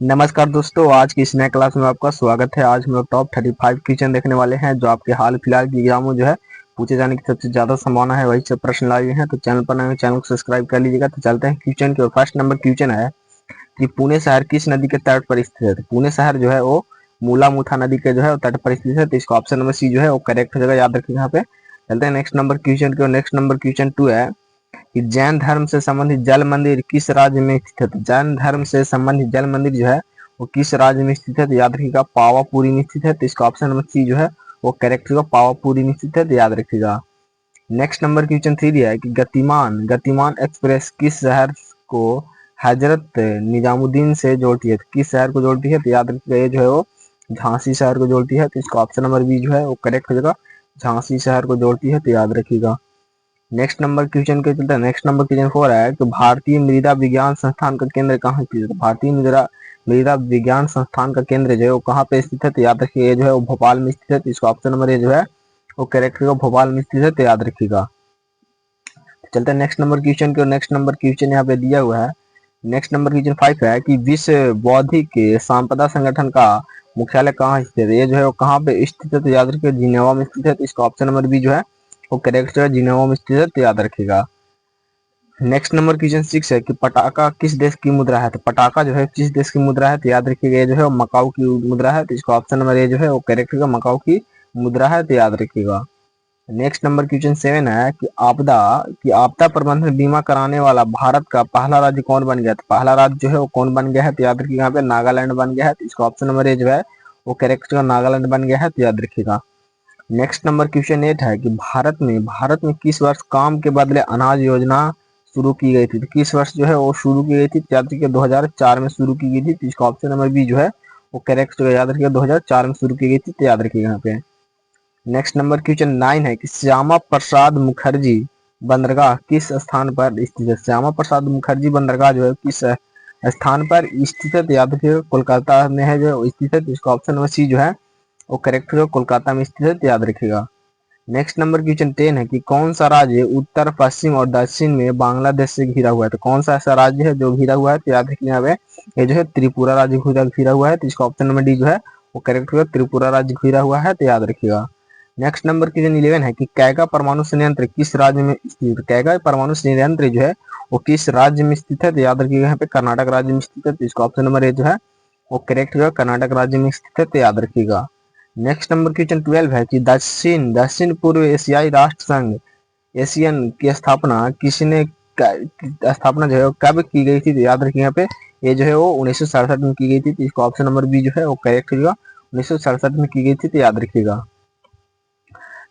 नमस्कार दोस्तों, आज की इस नए क्लास में आपका स्वागत है। आज हम लोग टॉप 35 क्वेश्चन देखने वाले हैं जो आपके हाल फिलहाल की एग्जाम में जो है पूछे जाने की सबसे ज्यादा संभावना है, वही से प्रश्न लाए हैं। तो चैनल पर नए, चैनल को सब्सक्राइब कर लीजिएगा। तो चलते हैं क्वेश्चन की ओर। फर्स्ट नंबर क्वेश्चन है कि पुणे शहर किस नदी के तट पर स्थित है। तो पुणे शहर जो है वो मूला मुठा नदी के जो है तट पर स्थित है। तो इसका ऑप्शन नंबर सी जो है वो करेक्ट हो जाएगा, याद रखिएगा यहाँ पे। चलते हैं नेक्स्ट नंबर क्वेश्चन की ओर। नेक्स्ट नंबर क्वेश्चन 2 है कि जैन धर्म से संबंधित जल मंदिर किस राज्य में स्थित है। तो जैन धर्म से संबंधित जल मंदिर जो है वो किस राज्य में स्थित है। तो याद रखिएगा पावापुरी में स्थित है। तो इसका ऑप्शन नंबर सी जो है वो करेक्ट होगा, पावापुरी में स्थित है। तो याद रखिएगा। नेक्स्ट नंबर क्वेश्चन 3 है कि गतिमान गतिमान एक्सप्रेस किस शहर को हजरत निजामुद्दीन से जोड़ती है। तो किस शहर को जोड़ती है। तो याद रखिएगा ये जो है वो झांसी शहर को जोड़ती है। तो इसका ऑप्शन नंबर बी जो है वो करेक्ट हो जाएगा, झांसी शहर को जोड़ती है। तो याद रखिएगा। नेक्स्ट नंबर क्वेश्चन के चलते हैं। नेक्स्ट नंबर क्वेश्चन 4 है कि भारतीय मृदा विज्ञान संस्थान का केंद्र कहाँ स्थित है। तो भारतीय मृदा मृदा विज्ञान संस्थान का केंद्र जो है वो कहाँ पे स्थित है। तो याद रखिए ये जो है वो भोपाल में स्थित है। तो इसका ऑप्शन नंबर ये जो है वो करेक्ट होगा, भोपाल में स्थित है। तो याद रखिएगा। चलते हैं नेक्स्ट नंबर क्वेश्चन के। नेक्स्ट नंबर क्वेश्चन यहाँ पे दिया हुआ है। नेक्स्ट नंबर क्वेश्चन 5 है कि विश्व बौद्धिक संपदा संगठन का मुख्यालय कहाँ स्थित है। ये जो है वो कहाँ पे स्थित है। तो याद रखिए जिनेवा में स्थित है। तो इसका ऑप्शन नंबर बी जो है वो करेक्ट है, जिनेवा में स्थित है। तो याद रखिएगा। नेक्स्ट नंबर क्वेश्चन 6 है कि पटाखा किस देश की मुद्रा है। तो पटाखा जो है किस देश की मुद्रा है। तो याद रखिएगा ये जो है वो मकाऊ की मुद्रा है। तो इसका ऑप्शन नंबर ए जो है वो करेक्ट होगा, मकाऊ की मुद्रा है। तो याद रखिएगा। नेक्स्ट नंबर क्वेश्चन 7 है कि आपदा प्रबंधन बीमा कराने वाला भारत का पहला राज्य कौन बन गया। तो पहला राज्य जो है वो कौन बन गया है। तो याद रखिएगा यहाँ पे नागालैंड बन गया है। तो इसका ऑप्शन नंबर ए जो है वो करेक्ट होगा, नागालैंड बन गया है। तो याद रखिएगा। नेक्स्ट नंबर क्वेश्चन 8 है कि भारत में किस वर्ष काम के बदले अनाज योजना शुरू की गई थी। तो किस वर्ष जो है वो शुरू की गई थी। तो याद रखिए 2004 में शुरू की गई थी। तो इसका ऑप्शन नंबर बी जो है वो करेक्ट होगा, याद रखिएगा 2004 में शुरू की गई थी। तो याद रखिएगा यहाँ पे। नेक्स्ट नंबर क्वेश्चन 9 है कि श्यामा प्रसाद मुखर्जी बंदरगाह किस स्थान पर स्थित है। श्यामा प्रसाद मुखर्जी बंदरगाह जो है किस स्थान पर स्थित है। तो याद रखिएगा कोलकाता में है जो स्थित है। तो इसका ऑप्शन नंबर सी जो है वो करेक्ट होगा, कोलकाता में स्थित है। तो याद रखिएगा। नेक्स्ट नंबर क्वेश्चन 10 है कि कौन सा राज्य उत्तर पश्चिम और दक्षिण में बांग्लादेश से घिरा हुआ है। तो कौन सा ऐसा राज्य है जो घिरा हुआ है। तो याद रखिए यहाँ पे ये जो है त्रिपुरा राज्य घिरा हुआ है। तो इसका ऑप्शन नंबर डी जो है वो करेक्ट होगा, त्रिपुरा राज्य घिरा हुआ है। तो याद रखिएगा। नेक्स्ट नंबर क्वेश्चन 11 है कि कैगा परमाणु संयंत्र किस राज्य में स्थित है। कैगा परमाणु संयंत्र जो है वो किस राज्य में स्थित है। तो याद रखिएगा यहाँ पे कर्नाटक राज्य में स्थित है। तो इसका ऑप्शन नंबर ए जो है वो करेक्ट होगा, कर्नाटक राज्य में स्थित है। तो याद रखिएगा। नेक्स्ट नंबर क्वेश्चन 12 है कि दक्षिण दक्षिण पूर्व एशियाई राष्ट्र संघ एशियन की स्थापना किसने स्थापना जो है वो कब की गई थी। तो याद रखिए यहाँ पे ये जो है वो 1967 में की गई थी। तो इसका ऑप्शन नंबर बी जो है वो करेक्ट होगा, 1967 में की गई थी। तो याद रखिएगा।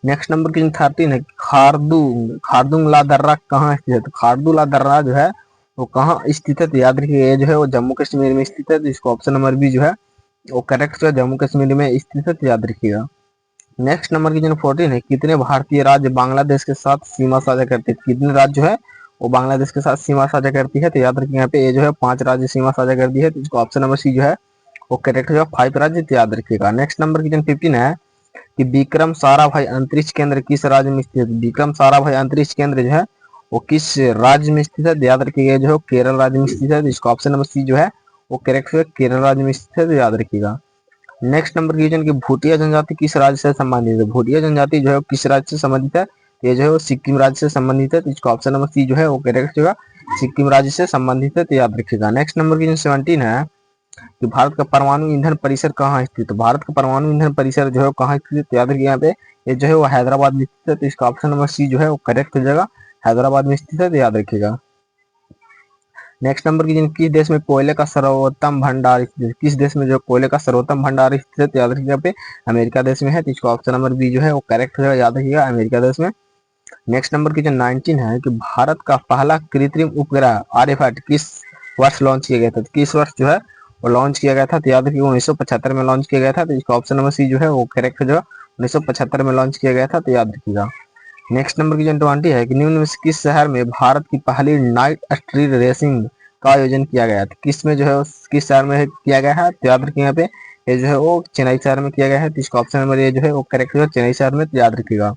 नेक्स्ट नंबर क्वेश्चन 13 है खारदुंग खारदुंग ला दर्रा कहाँ स्थित है। तो खारदू ला दर्रा जो है वो कहाँ स्थित है। तो याद रखिए ये जो है वो जम्मू कश्मीर में स्थित है। तो इसका ऑप्शन नंबर बी जो है वो करेक्ट है, जम्मू कश्मीर में स्थित है। तो याद रखिएगा। नेक्स्ट नंबर क्वेश्चन 14 है कितने भारतीय राज्य बांग्लादेश के साथ सीमा साझा करते हैं। कितने राज्य जो है वो बांग्लादेश के साथ सीमा साझा करती है। तो याद रखिए यहाँ पे ये जो है 5 राज्य सीमा साझा करती है। तो इसका ऑप्शन नंबर सी जो है वो करेक्ट होगा, 5 राज्य। तो याद रखिएगा। नेक्स्ट नंबर क्वेश्चन 15 है कि विक्रम साराभाई अंतरिक्ष केंद्र किस राज्य में स्थित है। विक्रम साराभाई अंतरिक्ष केंद्र जो है वो किस राज्य में स्थित है। तो याद रखिएगा जो है केरल राज्य में स्थित है। तो इसका ऑप्शन नंबर सी जो है वो करेक्ट है, केरल राज्य में स्थित है। तो याद रखिएगा। नेक्स्ट नंबर क्वेश्चन की भूटिया जनजाति किस राज्य से संबंधित है। भूटिया जनजाति जो है किस राज्य से संबंधित है। ये जो है वो सिक्किम राज्य से संबंधित है। तो इसका ऑप्शन नंबर सी जो है वो करेक्ट होगा, सिक्किम राज्य से संबंधित है। तो याद रखिएगा। नेक्स्ट नंबर क्वेश्चन 17 है कि भारत का परमाणु ईंधन परिसर कहाँ स्थित है। तो भारत का परमाणु ईंधन परिसर जो है कहाँ स्थित है। तो याद रखिए यहाँ पे ये जो है वो हैदराबाद में स्थित है। तो इसका ऑप्शन नंबर सी जो है वो करेक्ट हो जाएगा, हैदराबाद में स्थित है। तो याद रखिएगा। नेक्स्ट नंबर की किस देश में कोयले का सर्वोत्तम भंडार स्थित है। किस देश में जो कोयले का सर्वोत्तम भंडार स्थित है। तो याद रखिएगा पे अमेरिका देश में है। तो इसका ऑप्शन नंबर बी जो है वो करेक्ट हो जाएगा, याद रखिएगा अमेरिका देश में। नेक्स्ट नंबर की 19 है कि भारत का पहला कृत्रिम उपग्रह आर्यभट्ट किस वर्ष लॉन्च किया गया था। तो किस वर्ष जो है वो लॉन्च किया गया था। तो याद रखिएगा 1975 में लॉन्च किया गया था। तो इसका ऑप्शन नंबर सी जो है वो करेक्ट हो जाएगा, 1975 में लॉन्च किया गया था। तो याद रखिएगा। नेक्स्ट नंबर की 20 है कि निम्न में से किस शहर में भारत की पहली नाइट स्ट्रीट रेसिंग का आयोजन किया गया था। किस में जो है किस शहर में किया गया है। तो याद रखिए यहाँ पे ये जो है वो चेन्नई शहर में किया गया है। तो इसका ऑप्शन नंबर ये जो है वो करेक्ट होगा, चेन्नई शहर में। तो याद रखिएगा।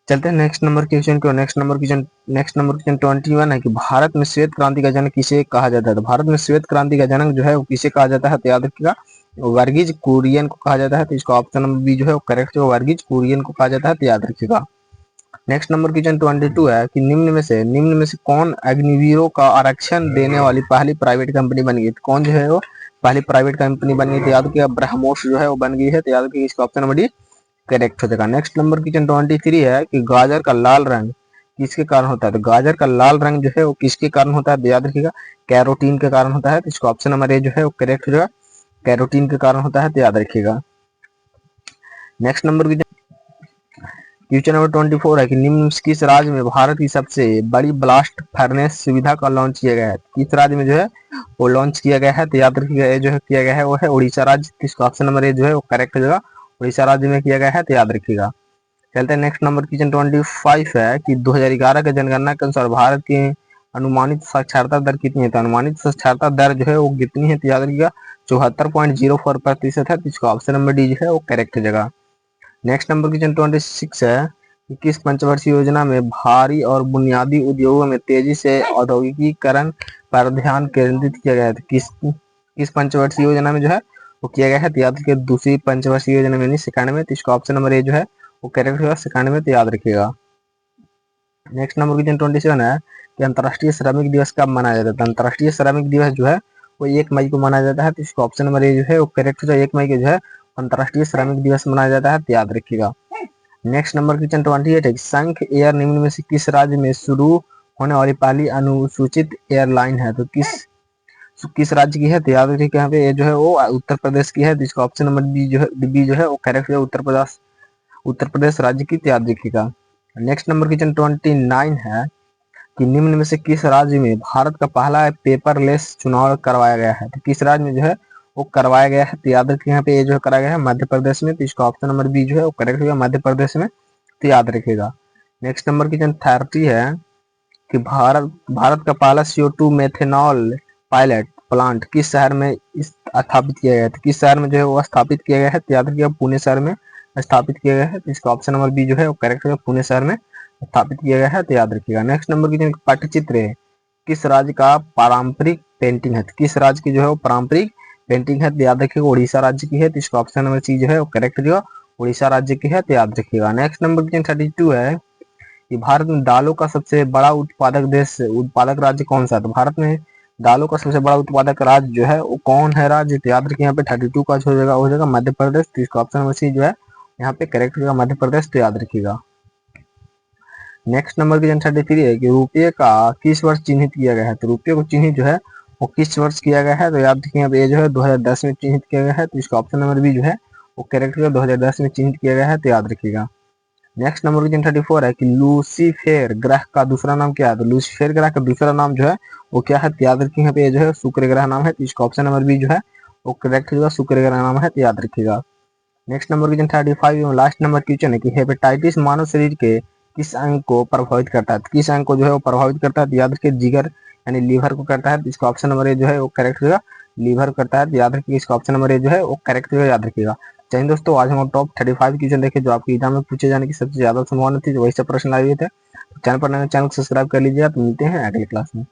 चलते हैं नेक्स्ट नंबर क्वेश्चन को। नेक्स्ट नंबर क्वेश्चन 21 है कि भारत में श्वेत क्रांति का जनक किसे कहा जाता है। तो भारत में श्वेत क्रांति का जनक जो है वो किसे कहा जाता है, तो याद रखिएगा वर्गीज कुरियन को कहा जाता है। तो इसका ऑप्शन नंबर बी जो है वो करेक्ट है, वर्गीज कुरियन को कहा जाता है, तो याद रखिएगा। नेक्स्ट नंबर क्वेश्चन 22 है कि निम्न में से कौन अग्निवीरों का आरक्षण देने वाली पहली प्राइवेट कंपनी बन गई। तो कौन जो है वो पहली प्राइवेट कंपनी बन गई, तो याद रखिएगा ब्रह्मोस जो है वो बन गई है, तो याद रखिएगा इसका ऑप्शन नंबर डी करेक्ट हो जाएगा। नेक्स्ट नंबर क्वेश्चन 23 है कि गाजर का लाल रंग किसके कारण होता है। तो गाजर का लाल रंग जो है वो किसके कारण होता है, तो याद रखिएगा कैरोटीन के कारण होता है, तो इसका ऑप्शन नंबर ए जो है वो करेक्ट हो जाएगा, कैरोटीन के कारण होता है, तो याद रखिएगा। नेक्स्ट नंबर क्वेश्चन नंबर 24 है कि निम्न किस राज्य में भारत की सबसे बड़ी ब्लास्ट फर्नेस सुविधा का लॉन्च किया गया है। किस राज्य में जो है वो लॉन्च किया गया है, तो याद रखिएगा ये जो है किया गया है वो है उड़ीसा राज्य, इसका ऑप्शन नंबर ए जो है वो करेक्ट हो जाएगा, उड़ीसा राज्य में किया गया है, तो याद रखिएगा। चलते हैं नेक्स्ट नंबर क्वेश्चन 25 है कि 2011 के जनगणना के अनुसार भारत की अनुमानित साक्षरता दर कितनी है। तो अनुमानित साक्षरता दर जो है वो कितनी है, तो याद रखिएगा 74.04% है, तो इसका ऑप्शन नंबर डी जो है वो करेक्ट हो जाएगा। नेक्स्ट नंबर क्वेश्चन 26 है कि किस पंचवर्षीय योजना में भारी और बुनियादी उद्योगों में तेजी से औद्योगिकीकरण पर ध्यान केंद्रित किया गया है। तो किस पंचवर्षीय योजना में जो है वो किया गया है, तो याद रखिए दूसरी पंचवर्षीय योजना में नहीं सेकंड में, तो इसका ऑप्शन नंबर ए जो है वो करेक्ट होगा सेकंड में, तो याद रखिएगा। नेक्स्ट नंबर क्वेश्चन 27 है कि अंतर्राष्ट्रीय श्रमिक दिवस कब मनाया जाता है। तो अंतर्राष्ट्रीय श्रमिक दिवस जो है वो 1 मई को मनाया जाता है, तो इसका ऑप्शन नंबर ए जो है वो करेक्ट होगा, 1 मई को जो है अंतर्राष्ट्रीय श्रमिक दिवस मनाया जाता है, तो याद रखिएगा। नेक्स्ट नंबर क्वेश्चन 28 है कि संख एयर निम्न में से किस राज्य में शुरू होने वाली पहली अनुसूचित एयरलाइन है। तो किस राज्य की है, तो याद रखिए यहाँ पे ये जो है वो उत्तर प्रदेश की है, तो इसका ऑप्शन नंबर बी जो है वो करेक्ट है, उत्तर प्रदेश राज्य की, तो याद रखिएगा। नेक्स्ट नंबर क्वेश्चन 29 है कि निम्न में से किस राज्य में भारत का पहला पेपरलेस चुनाव करवाया गया है। तो किस राज्य में जो है वो करवाया गया है, तो याद रखिए यहाँ पे ये जो है कराया गया है मध्य प्रदेश में, तो इसका ऑप्शन नंबर बी जो है वो करेक्ट होगा मध्य प्रदेश में, तो याद रखिएगा। नेक्स्ट नंबर क्वेश्चन 30 है कि भारत का पहला CO2 मेथेनॉल पायलट प्लांट किस शहर में स्थापित किया गया है। तो किस शहर में जो है वो स्थापित किया गया है, तो याद रखिएगा पुणे शहर में स्थापित किया गया है, तो इसका ऑप्शन नंबर बी जो है वो करेक्ट होगा, पुणे शहर में स्थापित किया गया है, तो याद रखिएगा। नेक्स्ट नंबर की जो पटचित्र है किस राज्य का पारंपरिक पेंटिंग है। तो किस राज्य की जो है वो पारंपरिक पेंटिंग है, तो याद रखिएगा उड़ीसा राज्य की है, तो इसका ऑप्शन नंबर सी जो है वो करेक्ट होगा, उड़ीसा राज्य की है, तो याद रखिएगा। नेक्स्ट नंबर क्वेश्चन 32 है कि भारत में दालों का सबसे बड़ा उत्पादक राज्य कौन सा है। तो भारत में दालों का सबसे बड़ा उत्पादक राज्य जो है वो कौन है राज्य, तो याद रखिए यहाँ पे 32 का हो जाएगा मध्य प्रदेश, तो इसका ऑप्शन नंबर सी जो है यहाँ पे करेक्ट होगा मध्य प्रदेश, तो याद रखिएगा। नेक्स्ट नंबर क्वेश्चन 33 है कि रुपये का किस वर्ष चिन्हित किया गया है। तो रुपये को चिन्हित जो है वो किस वर्ष किया गया है, तो याद रखिए यहाँ पे ये जो है 2010 में चिन्हित किया गया है, तो इसका ऑप्शन नंबर बी जो है वो करेक्ट होगा, 2010 में चिन्हित किया गया है, तो याद रखिएगा। नेक्स्ट नंबर क्वेश्चन 34 है कि लूसीफेर ग्रह का दूसरा नाम क्या है। तो लूसीफेर ग्रह का दूसरा नाम जो है वो क्या है, तो याद रखिए यहाँ पे जो है शुक्र ग्रह नाम है, तो इसका ऑप्शन नंबर बी जो है वो करेक्ट होगा, शुक्र ग्रह नाम है, तो याद रखिएगा। नेक्स्ट नंबर क्वेश्चन 35 में लास्ट नंबर क्वेश्चन है कि हेपेटाइटिस मानव शरीर के किस अंग को प्रभावित करता है। किस अंग को जो है वो प्रभावित करता है, तो याद रखिए जिगर यानी लीवर को करता है, तो इसका ऑप्शन नंबर ए जो है वो करेक्ट होगा, लीवर करता है, तो याद रखिए इसका ऑप्शन नंबर ए जो है वो करेक्ट होगा, याद रखिएगा। चाहिए दोस्तों आज हम टॉप 35 क्वेश्चन देखे जो आपकी एग्जाम में पूछे जाने की सबसे ज्यादा संभावना थी, जो वही से प्रश्न आए हुए थे। चैनल पर नए चैनल को सब्सक्राइब कर लीजिए, तो मिलते हैं अगली क्लास में।